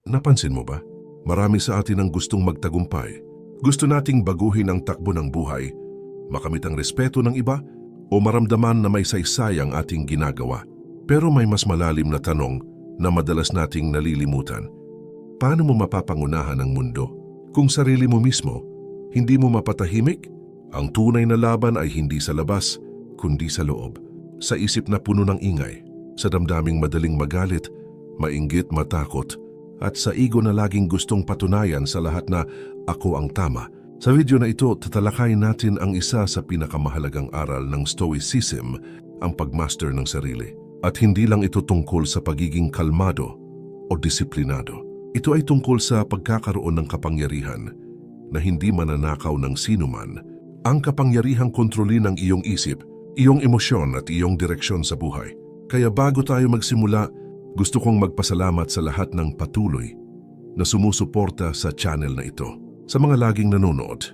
Napansin mo ba? Marami sa atin ang gustong magtagumpay. Gusto nating baguhin ang takbo ng buhay, makamit ang respeto ng iba, o maramdaman na may saysay ang ating ginagawa. Pero may mas malalim na tanong na madalas nating nalilimutan. Paano mo mapapangunahan ang mundo kung sarili mo mismo hindi mo mapatahimik? Ang tunay na laban ay hindi sa labas, kundi sa loob. Sa isip na puno ng ingay, sa damdaming madaling magalit, mainggit, matakot, at sa ego na laging gustong patunayan sa lahat na ako ang tama. Sa video na ito, tatalakayin natin ang isa sa pinakamahalagang aral ng Stoicism, ang pagmaster ng sarili. At hindi lang ito tungkol sa pagiging kalmado o disiplinado. Ito ay tungkol sa pagkakaroon ng kapangyarihan na hindi mananakaw ng sinuman, ang kapangyarihang kontrolin ang iyong isip, iyong emosyon at iyong direksyon sa buhay. Kaya bago tayo magsimula, gusto kong magpasalamat sa lahat ng patuloy na sumusuporta sa channel na ito. Sa mga laging nanonood,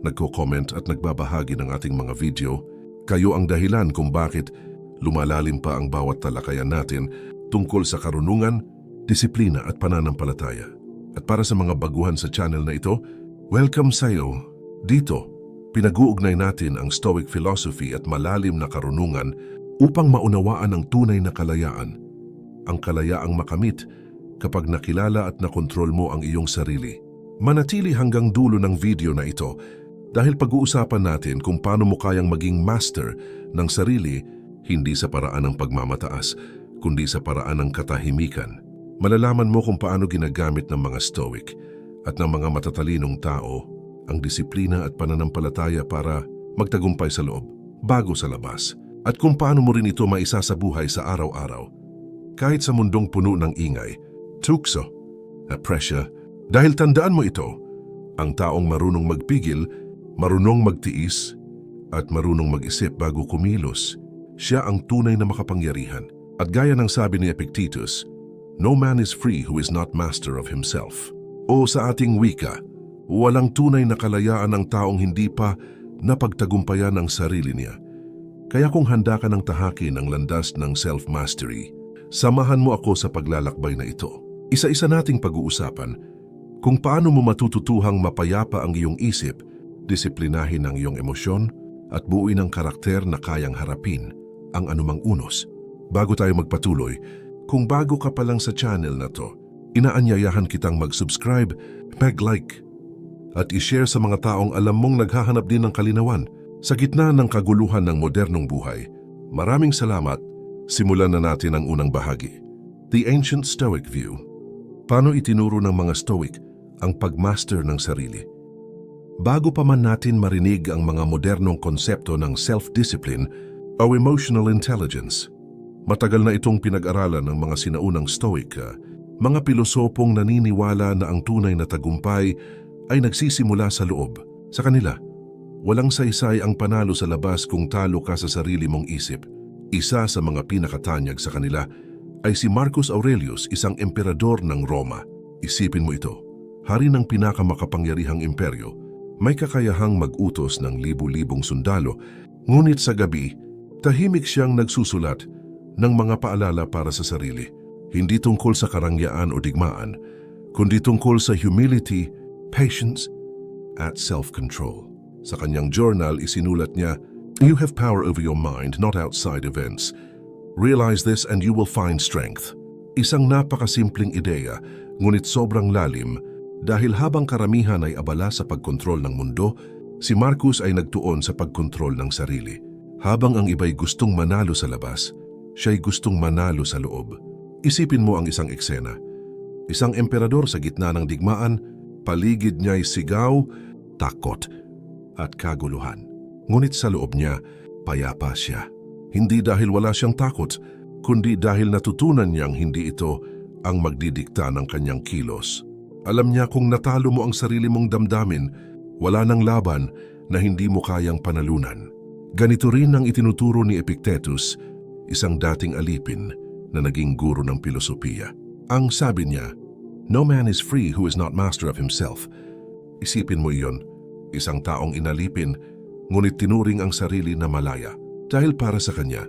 nagko-comment at nagbabahagi ng ating mga video, kayo ang dahilan kung bakit lumalalim pa ang bawat talakayan natin tungkol sa karunungan, disiplina at pananampalataya. At para sa mga baguhan sa channel na ito, welcome sa iyo. Dito, pinag-uugnay natin ang Stoic philosophy at malalim na karunungan upang maunawaan ang tunay na kalayaan. Ang kalayaang makamit kapag nakilala at nakontrol mo ang iyong sarili. Manatili hanggang dulo ng video na ito dahil pag-uusapan natin kung paano mo kayang maging master ng sarili, hindi sa paraan ng pagmamataas, kundi sa paraan ng katahimikan. Malalaman mo kung paano ginagamit ng mga Stoic at ng mga matatalinong tao ang disiplina at pananampalataya para magtagumpay sa loob, bago sa labas, at kung paano mo rin ito maisasabuhay sa araw-araw. Kahit sa mundong puno ng ingay, tukso, at pressure, dahil tandaan mo ito, ang taong marunong magpigil, marunong magtiis, at marunong mag-isip bago kumilos, siya ang tunay na makapangyarihan. At gaya ng sabi ni Epictetus, no man is free who is not master of himself. O sa ating wika, walang tunay na kalayaan ng taong hindi pa napagtagumpayan ang sarili niya. Kaya kung handa ka ng tahakin ang landas ng self-mastery, samahan mo ako sa paglalakbay na ito. Isa-isa nating pag-uusapan kung paano mo matututuhang mapayapa ang iyong isip, disiplinahin ang iyong emosyon, at buuin ang karakter na kayang harapin ang anumang unos. Bago tayo magpatuloy, kung bago ka pa lang sa channel na to, inaanyayahan kitang mag-subscribe, mag-like, at i-share sa mga taong alam mong naghahanap din ng kalinawan sa gitna ng kaguluhan ng modernong buhay. Maraming salamat. Simulan na natin ang unang bahagi. The Ancient Stoic View. Paano itinuro ng mga Stoic ang pagmaster ng sarili? Bago pa man natin marinig ang mga modernong konsepto ng self-discipline o emotional intelligence, matagal na itong pinag-aralan ng mga sinaunang Stoic, mga pilosopong naniniwala na ang tunay na tagumpay ay nagsisimula sa loob. Sa kanila, walang saysay ang panalo sa labas kung talo ka sa sarili mong isip. Isa sa mga pinakatanyag sa kanila ay si Marcus Aurelius, isang emperador ng Roma. Isipin mo ito, hari ng pinakamakapangyarihang imperyo, may kakayahang mag-utos ng libu-libong sundalo, ngunit sa gabi, tahimik siyang nagsusulat ng mga paalala para sa sarili. Hindi tungkol sa karangyaan o digmaan, kundi tungkol sa humility, patience, at self-control. Sa kanyang journal, isinulat niya, "You have power over your mind, not outside events. Realize this and you will find strength." Isang napakasimpleng ideya, ngunit sobrang lalim, dahil habang karamihan ay abala sa pagkontrol ng mundo, si Marcus ay nagtuon sa pagkontrol ng sarili. Habang ang iba'y gustong manalo sa labas, siya'y gustong manalo sa loob. Isipin mo ang isang eksena. Isang emperador sa gitna ng digmaan, paligid niya'y sigaw, takot, at kaguluhan. Ngunit sa loob niya, payapa siya. Hindi dahil wala siyang takot, kundi dahil natutunan niyang hindi ito ang magdidikta ng kanyang kilos. Alam niya kung natalo mo ang sarili mong damdamin, wala nang laban na hindi mo kayang panalunan. Ganito rin ang itinuturo ni Epictetus, isang dating alipin na naging guro ng pilosopiya. Ang sabi niya, "No man is free who is not master of himself." Isipin mo iyon, isang taong inalipin, ngunit tinuring ang sarili na malaya. Dahil para sa kanya,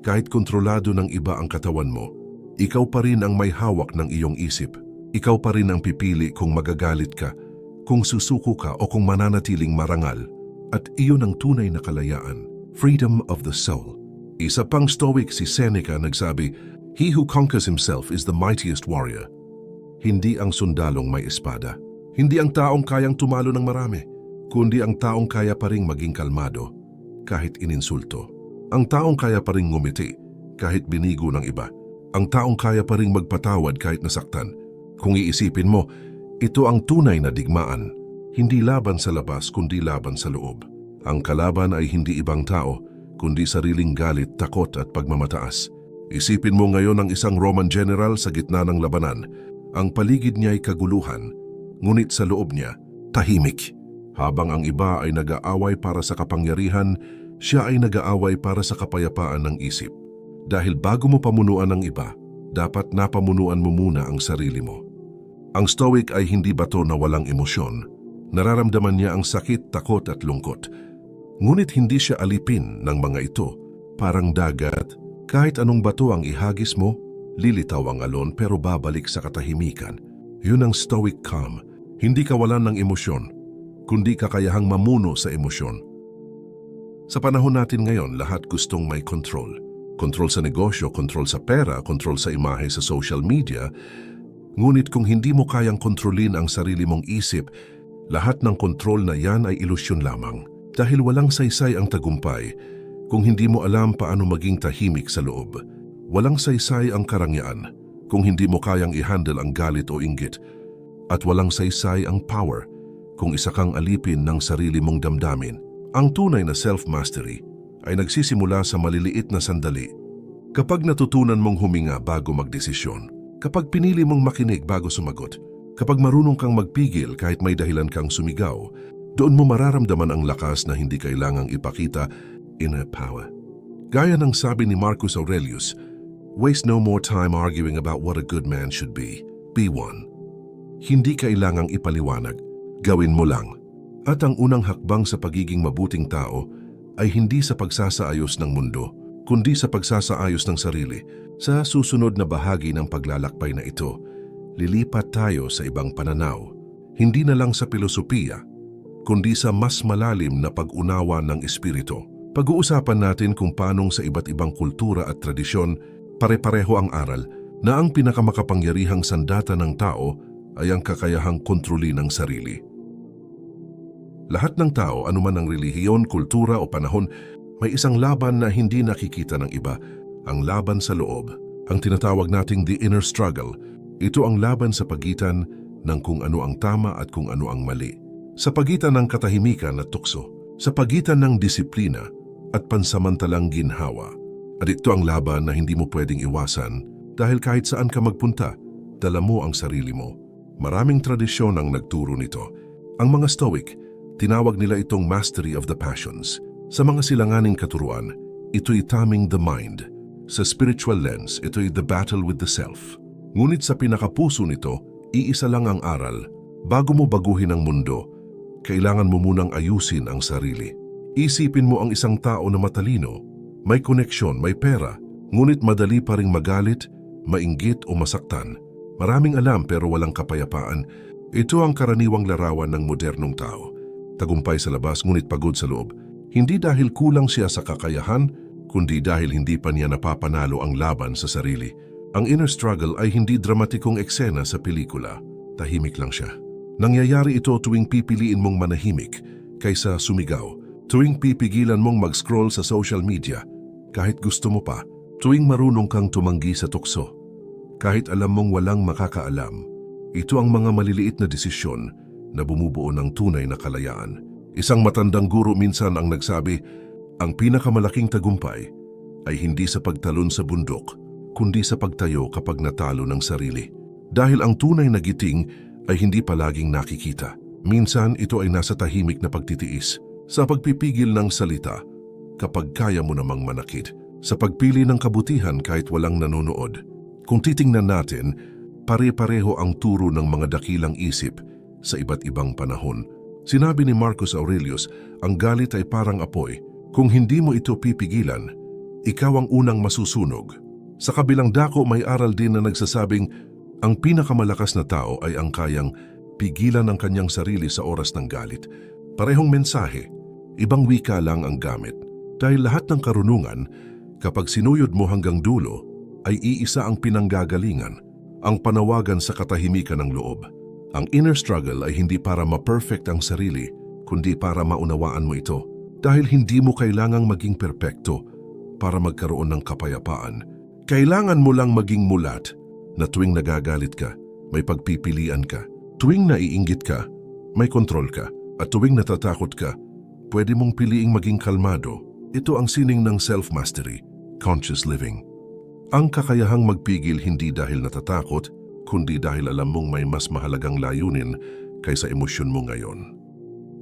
kahit kontrolado ng iba ang katawan mo, ikaw pa rin ang may hawak ng iyong isip. Ikaw pa rin ang pipili kung magagalit ka, kung susuko ka o kung mananatiling marangal. At iyon ang tunay na kalayaan, freedom of the soul. Isa pang Stoic si Seneca nagsabi, "He who conquers himself is the mightiest warrior." Hindi ang sundalong may espada. Hindi ang taong kayang tumalo ng marami, kundi ang taong kaya pa ring maging kalmado kahit ininsulto. Ang taong kaya pa ring ngumiti kahit binigo ng iba. Ang taong kaya pa ring magpatawad kahit nasaktan. Kung iisipin mo, ito ang tunay na digmaan. Hindi laban sa labas kundi laban sa loob. Ang kalaban ay hindi ibang tao, kundi sariling galit, takot at pagmamataas. Isipin mo ngayon ang isang Roman general sa gitna ng labanan. Ang paligid niya ay kaguluhan, ngunit sa loob niya, tahimik. Habang ang iba ay nag-aaway para sa kapangyarihan, siya ay nag-aaway para sa kapayapaan ng isip. Dahil bago mo pamunuan ang iba, dapat napamunuan mo muna ang sarili mo. Ang Stoic ay hindi bato na walang emosyon. Nararamdaman niya ang sakit, takot at lungkot. Ngunit hindi siya alipin ng mga ito. Parang dagat, kahit anong bato ang ihagis mo, lilitaw ang alon pero babalik sa katahimikan. Yun ang Stoic calm. Hindi kawalan ng emosyon, kundi kakayahang mamuno sa emosyon. Sa panahon natin ngayon, lahat gustong may control. Control sa negosyo, control sa pera, control sa imahe sa social media. Ngunit kung hindi mo kayang kontrolin ang sarili mong isip, lahat ng kontrol na yan ay ilusyon lamang. Dahil walang saysay ang tagumpay kung hindi mo alam paano maging tahimik sa loob. Walang saysay ang karangyaan kung hindi mo kayang i-handle ang galit o inggit. At walang saysay ang power kung isa kang alipin ng sarili mong damdamin. Ang tunay na self-mastery ay nagsisimula sa maliliit na sandali. Kapag natutunan mong huminga bago magdesisyon, kapag pinili mong makinig bago sumagot, kapag marunong kang magpigil kahit may dahilan kang sumigaw, doon mo mararamdaman ang lakas na hindi kailangang ipakita, inner power. Gaya ng sabi ni Marcus Aurelius, "Waste no more time arguing about what a good man should be. Be one." Hindi kailangang ipaliwanag, gawin mo lang. At ang unang hakbang sa pagiging mabuting tao ay hindi sa pagsasaayos ng mundo, kundi sa pagsasaayos ng sarili. Sa susunod na bahagi ng paglalakbay na ito, lilipat tayo sa ibang pananaw, hindi na lang sa filosofiya, kundi sa mas malalim na pag-unawa ng espiritu. Pag-uusapan natin kung paanong sa iba't ibang kultura at tradisyon, pare-pareho ang aral na ang pinakamakapangyarihang sandata ng tao ay ang kakayahang kontrolin ang sarili. Lahat ng tao, anuman ang relihiyon, kultura o panahon, may isang laban na hindi nakikita ng iba, ang laban sa loob. Ang tinatawag nating the inner struggle. Ito ang laban sa pagitan ng kung ano ang tama at kung ano ang mali. Sa pagitan ng katahimikan at tukso, sa pagitan ng disiplina at pansamantalang ginhawa. At ito ang laban na hindi mo pwedeng iwasan dahil kahit saan ka magpunta, dala mo ang sarili mo. Maraming tradisyon ang nagturo nito. Ang mga Stoic, tinawag nila itong mastery of the passions. Sa mga silanganing katuruan, ito'y taming the mind. Sa spiritual lens, ito'y the battle with the self. Ngunit sa pinakapuso nito, iisa lang ang aral. Bago mo baguhin ang mundo, kailangan mo munang ayusin ang sarili. Isipin mo ang isang tao na matalino, may koneksyon, may pera, ngunit madali pa ring magalit, mainggit o masaktan. Maraming alam pero walang kapayapaan. Ito ang karaniwang larawan ng modernong tao. Tagumpay sa labas ngunit pagod sa loob. Hindi dahil kulang siya sa kakayahan, kundi dahil hindi pa niya napapanalo ang laban sa sarili. Ang inner struggle ay hindi dramatikong eksena sa pelikula. Tahimik lang siya. Nangyayari ito tuwing pipiliin mong manahimik kaysa sumigaw. Tuwing pipigilan mong mag-scroll sa social media kahit gusto mo pa. Tuwing marunong kang tumanggi sa tukso kahit alam mong walang makakaalam. Ito ang mga maliliit na desisyon na bumubuo ng tunay na kalayaan. Isang matandang guro minsan ang nagsabi, ang pinakamalaking tagumpay ay hindi sa pagtalon sa bundok, kundi sa pagtayo kapag natalo ng sarili. Dahil ang tunay na giting ay hindi palaging nakikita. Minsan ito ay nasa tahimik na pagtitiis, sa pagpipigil ng salita kapag kaya mo namang manakit, sa pagpili ng kabutihan kahit walang nanonood. Kung titingnan natin, pare-pareho ang turo ng mga dakilang isip sa iba't ibang panahon. Sinabi ni Marcus Aurelius, ang galit ay parang apoy. Kung hindi mo ito pipigilan, ikaw ang unang masusunog. Sa kabilang dako may aral din na nagsasabing, Ang pinakamalakas na tao ay ang kayang pigilan ang kanyang sarili sa oras ng galit. Parehong mensahe, ibang wika lang ang gamit. Dahil lahat ng karunungan, kapag sinuyod mo hanggang dulo, ay iisa ang pinanggagalingan, ang panawagan sa katahimikan ng loob. Ang inner struggle ay hindi para ma-perfect ang sarili, kundi para maunawaan mo ito. Dahil hindi mo kailangang maging perpekto para magkaroon ng kapayapaan. Kailangan mo lang maging mulat na tuwing nagagalit ka, may pagpipilian ka. Tuwing naiinggit ka, may kontrol ka. At tuwing natatakot ka, pwede mong piliing maging kalmado. Ito ang sining ng self-mastery, conscious living. Ang kakayahang magpigil hindi dahil natatakot, kundi dahil alam mong may mas mahalagang layunin kaysa emosyon mo ngayon.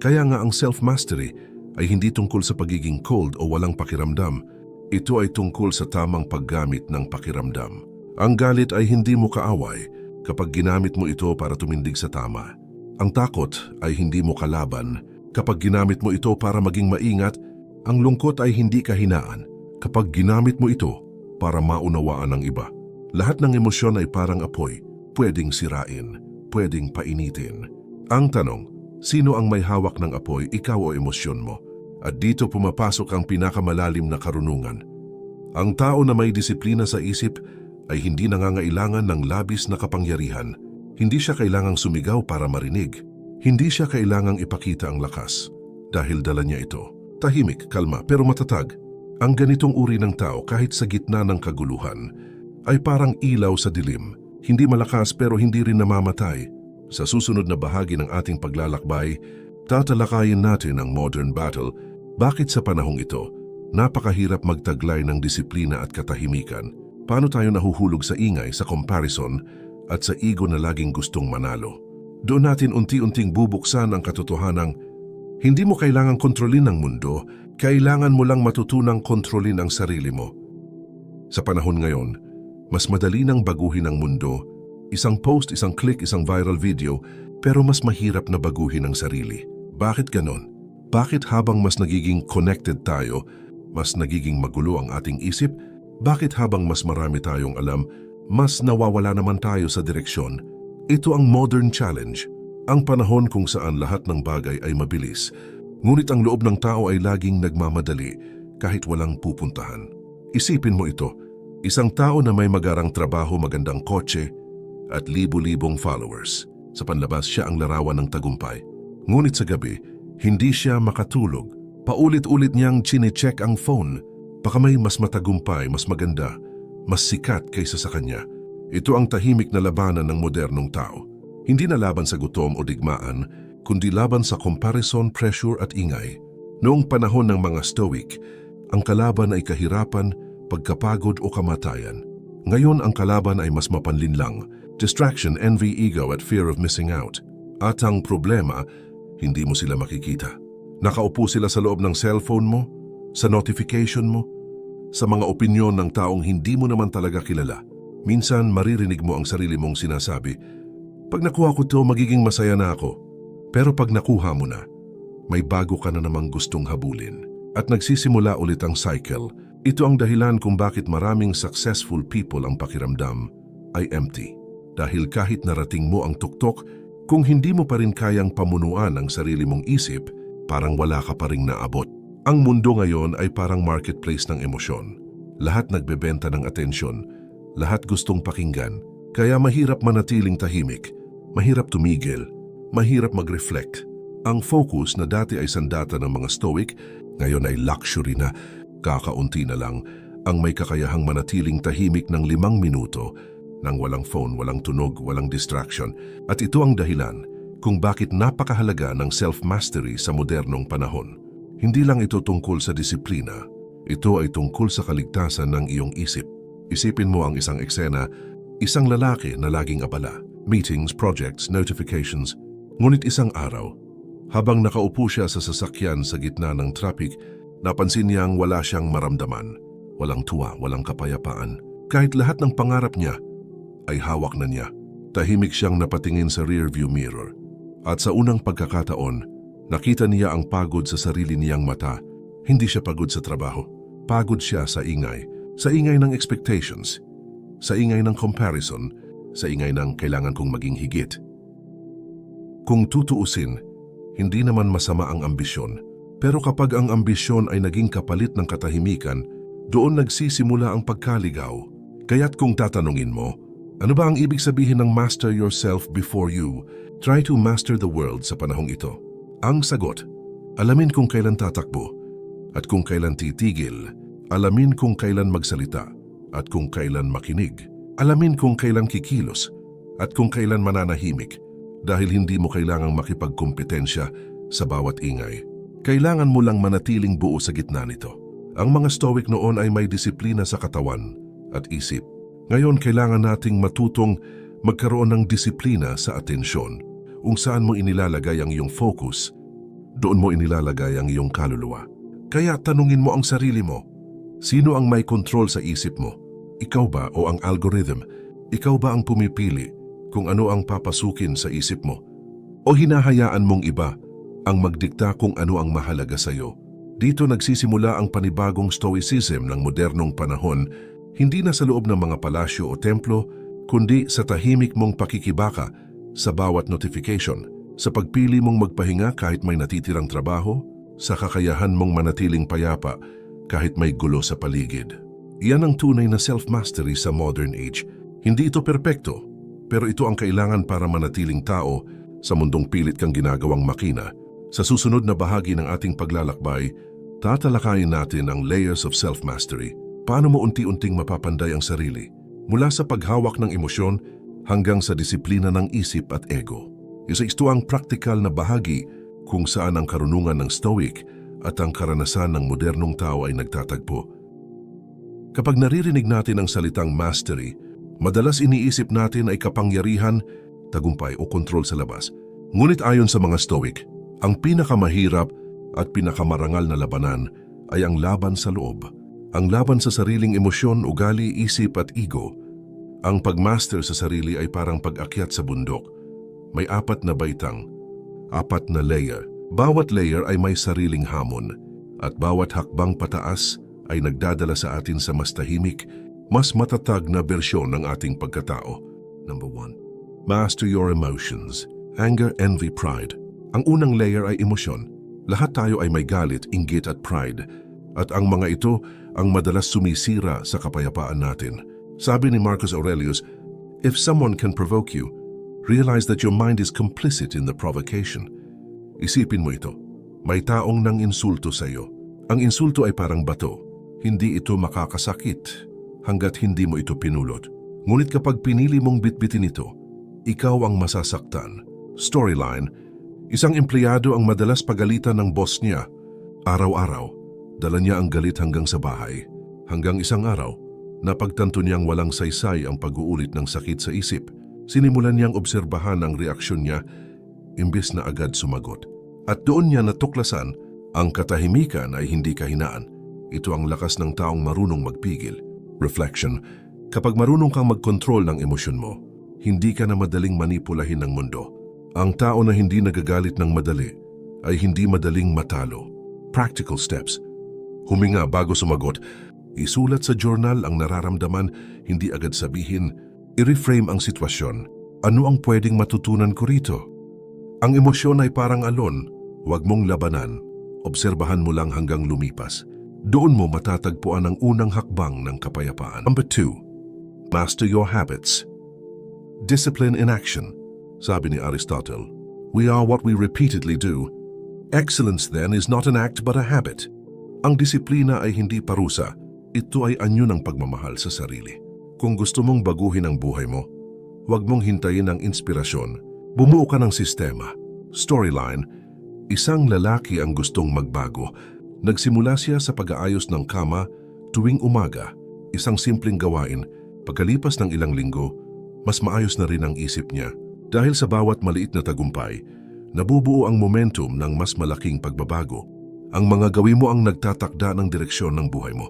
Kaya nga ang self-mastery ay hindi tungkol sa pagiging cold o walang pakiramdam. Ito ay tungkol sa tamang paggamit ng pakiramdam. Ang galit ay hindi mo kaaway kapag ginamit mo ito para tumindig sa tama. Ang takot ay hindi mo kalaban kapag ginamit mo ito para maging maingat. Ang lungkot ay hindi kahinaan kapag ginamit mo ito para maunawaan ng iba. Lahat ng emosyon ay parang apoy, pwedeng sirain, pwedeng painitin. Ang tanong, sino ang may hawak ng apoy, ikaw o emosyon mo? At dito pumapasok ang pinakamalalim na karunungan. Ang tao na may disiplina sa isip ay hindi nangangailangan ng labis na kapangyarihan. Hindi siya kailangang sumigaw para marinig. Hindi siya kailangang ipakita ang lakas. Dahil dala niya ito. Tahimik, kalma, pero matatag. Ang ganitong uri ng tao kahit sa gitna ng kaguluhan ay parang ilaw sa dilim. Hindi malakas pero hindi rin namamatay. Sa susunod na bahagi ng ating paglalakbay, tatalakayin natin ang modern battle. Bakit sa panahong ito, napakahirap magtaglay ng disiplina at katahimikan? Paano tayo nahuhulog sa ingay, sa comparison, at sa ego na laging gustong manalo? Doon natin unti-unting bubuksan ang katotohanang hindi mo kailangang kontrolin ang mundo, kailangan mo lang matutunang kontrolin ang sarili mo. Sa panahon ngayon, mas madali nang baguhin ang mundo. Isang post, isang click, isang viral video, pero mas mahirap na baguhin ang sarili. Bakit ganon? Bakit habang mas nagiging connected tayo, mas nagiging magulo ang ating isip? Bakit habang mas marami tayong alam, mas nawawala naman tayo sa direksyon? Ito ang modern challenge. Ang panahon kung saan lahat ng bagay ay mabilis, ngunit ang loob ng tao ay laging nagmamadali kahit walang pupuntahan. Isipin mo ito, isang tao na may magarang trabaho, magandang kotse, at libu-libong followers. Sa panlabas siya ang larawan ng tagumpay. Ngunit sa gabi, hindi siya makatulog. Paulit-ulit niyang chine-check ang phone. Baka may mas matagumpay, mas maganda, mas sikat kaysa sa kanya. Ito ang tahimik na labanan ng modernong tao. Hindi na laban sa gutom o digmaan, kundi laban sa comparison, pressure at ingay. Noong panahon ng mga Stoic, ang kalaban ay kahirapan, pagkapagod o kamatayan. Ngayon ang kalaban ay mas mapanlinlang, distraction, envy, ego at fear of missing out. At ang problema, hindi mo sila makikita. Nakaupo sila sa loob ng cellphone mo, sa notification mo, sa mga opinyon ng taong hindi mo naman talaga kilala. Minsan maririnig mo ang sarili mong sinasabi, pag nakuha ko to, magiging masaya na ako. Pero pag nakuha mo na, may bago ka na namang gustong habulin. At nagsisimula ulit ang cycle. Ito ang dahilan kung bakit maraming successful people ang pakiramdam ay empty. Dahil kahit narating mo ang tuktok, kung hindi mo pa rin kayang pamunuan ang sarili mong isip, parang wala ka pa ring naabot. Ang mundo ngayon ay parang marketplace ng emosyon. Lahat nagbebenta ng atensyon. Lahat gustong pakinggan. Kaya mahirap manatiling tahimik. Mahirap tumigil, mahirap mag-reflect. Ang focus na dati ay sandata ng mga Stoic, ngayon ay luxury na, kakaunti na lang, ang may kakayahang manatiling tahimik ng 5 minuto nang walang phone, walang tunog, walang distraction. At ito ang dahilan kung bakit napakahalaga ng self-mastery sa modernong panahon. Hindi lang ito tungkol sa disiplina, ito ay tungkol sa kaligtasan ng iyong isip. Isipin mo ang isang eksena, isang lalaki na laging abala. Meetings, projects, notifications. Ngunit isang araw, habang nakaupo siya sa sasakyan sa gitna ng traffic, napansin niyang wala siyang maramdaman. Walang tuwa, walang kapayapaan. Kahit lahat ng pangarap niya ay hawak na niya. Tahimik siyang napatingin sa rearview mirror. At sa unang pagkakataon, nakita niya ang pagod sa sarili niyang mata. Hindi siya pagod sa trabaho. Pagod siya sa ingay ng expectations, sa ingay ng comparison, sa ingay ng kailangan kong maging higit. Kung tutuusin, hindi naman masama ang ambisyon. Pero kapag ang ambisyon ay naging kapalit ng katahimikan, doon nagsisimula ang pagkaligaw. Kaya't kung tatanungin mo, ano ba ang ibig sabihin ng master yourself before you try to master the world sa panahong ito? Ang sagot, alamin kung kailan tatakbo at kung kailan titigil. Alamin kung kailan magsalita at kung kailan makinig. Alamin kung kailan kikilos at kung kailan mananahimik dahil hindi mo kailangang makipagkompetensya sa bawat ingay. Kailangan mo lang manatiling buo sa gitna nito. Ang mga Stoic noon ay may disiplina sa katawan at isip. Ngayon kailangan nating matutong magkaroon ng disiplina sa atensyon. Kung saan mo inilalagay ang iyong focus, doon mo inilalagay ang iyong kaluluwa. Kaya tanungin mo ang sarili mo, sino ang may control sa isip mo? Ikaw ba o ang algorithm? Ikaw ba ang pumipili kung ano ang papasukin sa isip mo? O hinahayaan mong iba ang magdikta kung ano ang mahalaga sa iyo? Dito nagsisimula ang panibagong Stoicism ng modernong panahon, hindi na sa loob ng mga palasyo o templo, kundi sa tahimik mong pakikibaka sa bawat notification, sa pagpili mong magpahinga kahit may natitirang trabaho, sa kakayahan mong manatiling payapa kahit may gulo sa paligid. Iyan ang tunay na self-mastery sa modern age. Hindi ito perpekto, pero ito ang kailangan para manatiling tao sa mundong pilit kang ginagawang makina. Sa susunod na bahagi ng ating paglalakbay, tatalakayin natin ang layers of self-mastery. Paano mo unti-unting mapapanday ang sarili, mula sa paghawak ng emosyon hanggang sa disiplina ng isip at ego. Isa ito ang praktikal na bahagi kung saan ang karunungan ng Stoic at ang karanasan ng modernong tao ay nagtatagpo. Kapag naririnig natin ang salitang mastery, madalas iniisip natin ay kapangyarihan, tagumpay o kontrol sa labas. Ngunit ayon sa mga Stoic, ang pinakamahirap at pinakamarangal na labanan ay ang laban sa loob. Ang laban sa sariling emosyon, ugali, isip at ego. Ang pagmaster sa sarili ay parang pag-akyat sa bundok. May 4 na baitang, 4 na layer. Bawat layer ay may sariling hamon at bawat hakbang pataas ay nagdadala sa atin sa mas tahimik, mas matatag na bersyon ng ating pagkatao. Number 1. Master your emotions. Anger, envy, pride. Ang unang layer ay emosyon. Lahat tayo ay may galit, inggit at pride. At ang mga ito ang madalas sumisira sa kapayapaan natin. Sabi ni Marcus Aurelius, if someone can provoke you, realize that your mind is complicit in the provocation. Isipin mo ito. May taong nang insulto sa iyo. Ang insulto ay parang bato. Hindi ito makakasakit hanggat hindi mo ito pinulot. Ngunit kapag pinili mong bitbitin ito, ikaw ang masasaktan. Storyline, isang empleyado ang madalas pagalitan ng boss niya. Araw-araw, dala niya ang galit hanggang sa bahay. Hanggang isang araw, napagtanto niyang walang saysay ang pag-uulit ng sakit sa isip. Sinimulan niyang obserbahan ang reaksyon niya imbes na agad sumagot. At doon niya natuklasan, ang katahimikan ay hindi kahinaan. Ito ang lakas ng taong marunong magpigil. Reflection, kapag marunong kang mag-control ng emosyon mo, hindi ka na madaling manipulahin ng mundo. Ang tao na hindi nagagalit ng madali ay hindi madaling matalo. Practical steps. Huminga bago sumagot. Isulat sa journal ang nararamdaman, hindi agad sabihin. I-reframe ang sitwasyon. Ano ang pwedeng matutunan ko rito? Ang emosyon ay parang alon. Huwag mong labanan. Obserbahan mo lang hanggang lumipas. Doon mo matatagpuan ang unang hakbang ng kapayapaan. Number 2. Master your habits. Discipline in action. Sabi ni Aristotle, we are what we repeatedly do. Excellence then is not an act but a habit. Ang disiplina ay hindi parusa. Ito ay anyo ng pagmamahal sa sarili. Kung gusto mong baguhin ang buhay mo, huwag mong hintayin ang inspirasyon. Bumuo ka ng sistema. Storyline, isang lalaki ang gustong magbago. Nagsimula siya sa pag-aayos ng kama tuwing umaga. Isang simpleng gawain. Pagkalipas ng ilang linggo, mas maayos na rin ang isip niya. Dahil sa bawat maliit na tagumpay, nabubuo ang momentum ng mas malaking pagbabago. Ang mga gawin mo ang nagtatakda ng direksyon ng buhay mo.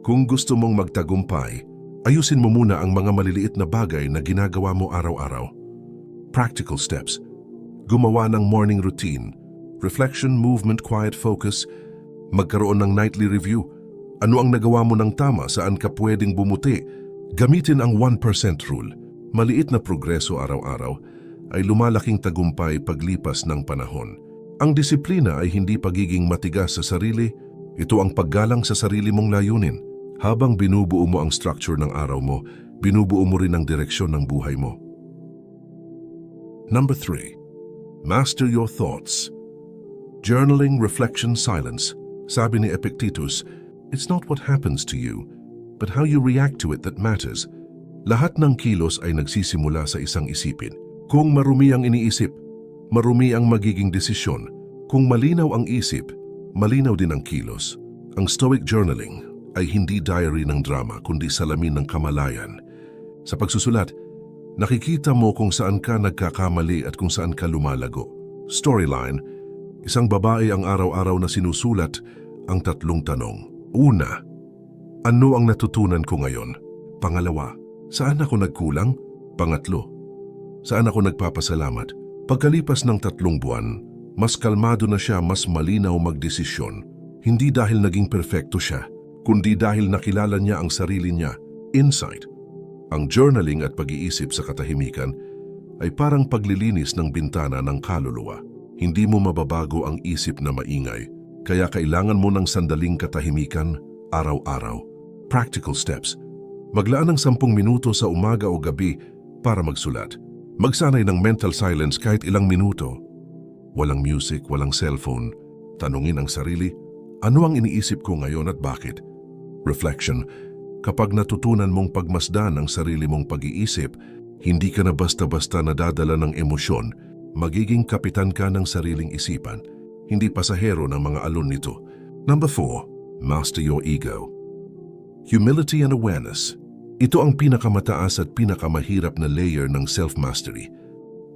Kung gusto mong magtagumpay, ayusin mo muna ang mga maliliit na bagay na ginagawa mo araw-araw. Practical steps. Gumawa ng morning routine. Reflection, movement, quiet focus. Magkaroon ng nightly review. Ano ang nagawa mo ng tama, saan ka pwedeng bumuti? Gamitin ang 1% rule. Maliit na progreso araw-araw ay lumalaking tagumpay paglipas ng panahon. Ang disiplina ay hindi pagiging matigas sa sarili, ito ang paggalang sa sarili mong layunin. Habang binubuo mo ang structure ng araw mo, binubuo mo rin ang direksyon ng buhay mo. Number 3. Master your thoughts. Journaling, reflection, silence. Sabi ni Epictetus, it's not what happens to you, but how you react to it that matters. Lahat ng kilos ay nagsisimula sa isang isipin. Kung marumi ang iniisip, marumi ang magiging desisyon. Kung malinaw ang isip, malinaw din ang kilos. Ang Stoic journaling ay hindi diary ng drama kundi salamin ng kamalayan. Sa pagsusulat, nakikita mo kung saan ka nagkakamali at kung saan ka lumalago. Storyline, isang babae ang araw-araw na sinusulat ang 3 tanong. Una, ano ang natutunan ko ngayon? Pangalawa, saan ako nagkulang? Pangatlo, saan ako nagpapasalamat? Pagkalipas ng 3 buwan, mas kalmado na siya, mas malinaw magdesisyon. Hindi dahil naging perfecto siya, kundi dahil nakilala niya ang sarili niya. Insight. Ang journaling at pag-iisip sa katahimikan ay parang paglilinis ng bintana ng kaluluwa. Hindi mo mababago ang isip na maingay, kaya kailangan mo ng sandaling katahimikan araw-araw. Practical steps. Maglaan ng 10 minuto sa umaga o gabi para magsulat. Magsanay ng mental silence kahit ilang minuto. Walang music, walang cellphone. Tanungin ang sarili, ano ang iniisip ko ngayon at bakit? Reflection. Kapag natutunan mong pagmasdan ang sarili mong pag-iisip, hindi ka na basta-basta nadadala ng emosyon. Magiging kapitan ka ng sariling isipan, hindi pasahero ng mga alon nito. Number 4. Master your ego. Humility and awareness. Ito ang pinakamataas at pinakamahirap na layer ng self-mastery,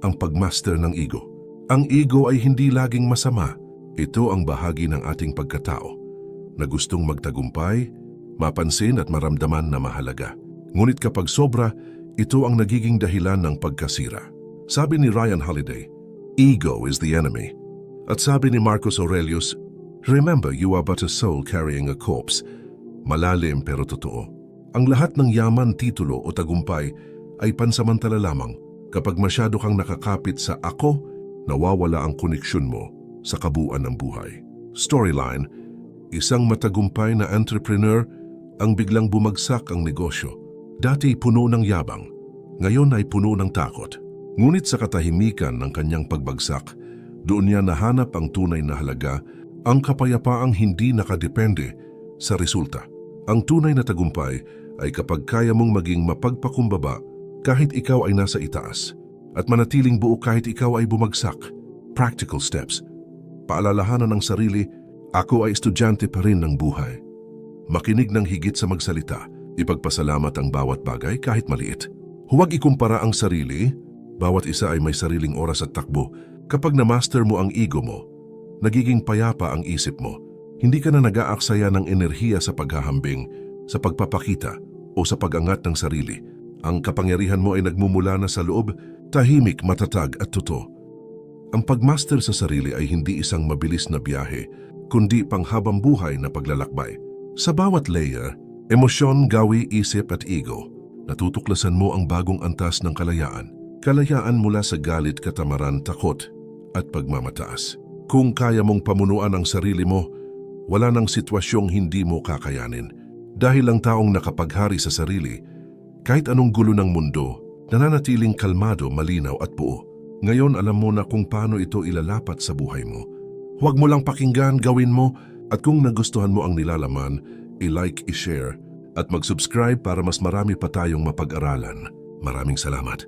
ang pagmaster ng ego. Ang ego ay hindi laging masama. Ito ang bahagi ng ating pagkatao na gustong magtagumpay, mapansin at maramdaman na mahalaga. Ngunit kapag sobra, ito ang nagiging dahilan ng pagkasira. Sabi ni Ryan Holiday, ego is the enemy. At sabi ni Marcus Aurelius, remember you are but a soul carrying a corpse. Malalim pero totoo. Ang lahat ng yaman, titulo o tagumpay ay pansamantala lamang. Kapag masyado kang nakakapit sa ako, nawawala ang koneksyon mo sa kabuuan ng buhay. Storyline, isang matagumpay na entrepreneur ang biglang bumagsak ang negosyo. Dati puno ng yabang, ngayon ay puno ng takot. Ngunit sa katahimikan ng kanyang pagbagsak, doon niya nahanap ang tunay na halaga, ang kapayapaang hindi nakadepende sa resulta. Ang tunay na tagumpay ay kapag kaya mong maging mapagpakumbaba kahit ikaw ay nasa itaas at manatiling buo kahit ikaw ay bumagsak. Practical steps. Paalalahanan ng sarili, ako ay estudyante pa rin ng buhay. Makinig ng higit sa magsalita, ipagpasalamat ang bawat bagay kahit maliit. Huwag ikumpara ang sarili, bawat isa ay may sariling oras at takbo. Kapag na-master mo ang ego mo, nagiging payapa ang isip mo. Hindi ka na nag-aaksaya ng enerhiya sa paghahambing, sa pagpapakita o sa pag-angat ng sarili. Ang kapangyarihan mo ay nagmumula na sa loob, tahimik, matatag at totoo. Ang pagmaster sa sarili ay hindi isang mabilis na biyahe, kundi panghabang buhay na paglalakbay. Sa bawat layer, emosyon, gawi, isip at ego, natutuklasan mo ang bagong antas ng kalayaan. Kalayaan mula sa galit, katamaran, takot at pagmamataas. Kung kaya mong pamunuan ang sarili mo, wala nang sitwasyong hindi mo kakayanin. Dahil ang taong nakapaghari sa sarili, kahit anong gulo ng mundo, nananatiling kalmado, malinaw at buo. Ngayon alam mo na kung paano ito ilalapat sa buhay mo. Huwag mo lang pakinggan, gawin mo, at kung nagustuhan mo ang nilalaman, i-like, i-share, at mag-subscribe para mas marami pa tayong mapag-aralan. Maraming salamat.